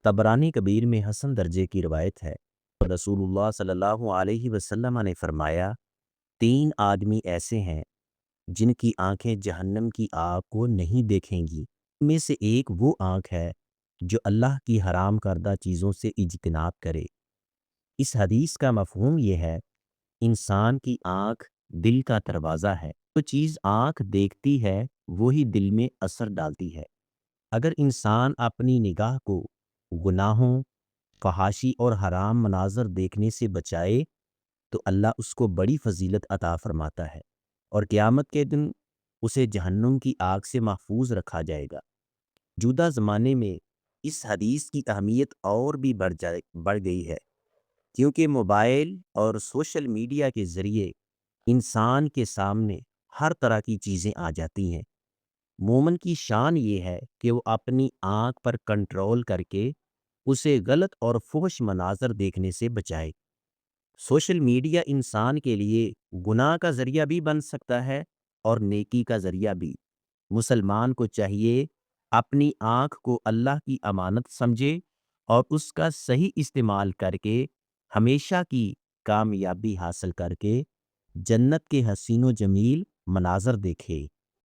طبرانی کبیر میں حسن درجے کی روایت ہے، رسول اللہ صلی اللہ علیہ وسلم نے فرمایا، 3 آدمی ایسے ہیں جن کی آنکھیں جہنم کی آگ کو نہیں دیکھیں گی۔ ان میں سے ایک وہ آنکھ ہے جو اللہ کی حرام کردہ چیزوں سے اجتناب کرے۔ اس حدیث کا مفہوم یہ ہے، انسان کی آنکھ دل کا دروازہ ہے۔ جو چیز آنکھ دیکھتی ہے وہی دل میں اثر ڈالتی ہے۔ اگر انسان اپنی نگاہ کو گناہوں، فحاشی اور حرام مناظر دیکھنے سے بچائے تو اللہ اس کو بڑی فضیلت عطا فرماتا ہے اور قیامت کے دن اسے جہنم کی آگ سے محفوظ رکھا جائے گا۔ موجودہ زمانے میں اس حدیث کی اہمیت اور بھی بڑھ گئی ہے، کیونکہ موبائل اور سوشل میڈیا کے ذریعے انسان کے سامنے ہر طرح کی چیزیں آ جاتی ہیں۔ مومن کی شان یہ ہے کہ وہ اپنی آنکھ پر کنٹرول کر کے اسے غلط اور فحش مناظر دیکھنے سے بچائے۔ سوشل میڈیا انسان کے لیے گناہ کا ذریعہ بھی بن سکتا ہے اور نیکی کا ذریعہ بھی۔ مسلمان کو چاہیے اپنی آنکھ کو اللہ کی امانت سمجھے اور اس کا صحیح استعمال کر کے ہمیشہ کی کامیابی حاصل کر کے جنت کے حسین و جمیل مناظر دیکھے۔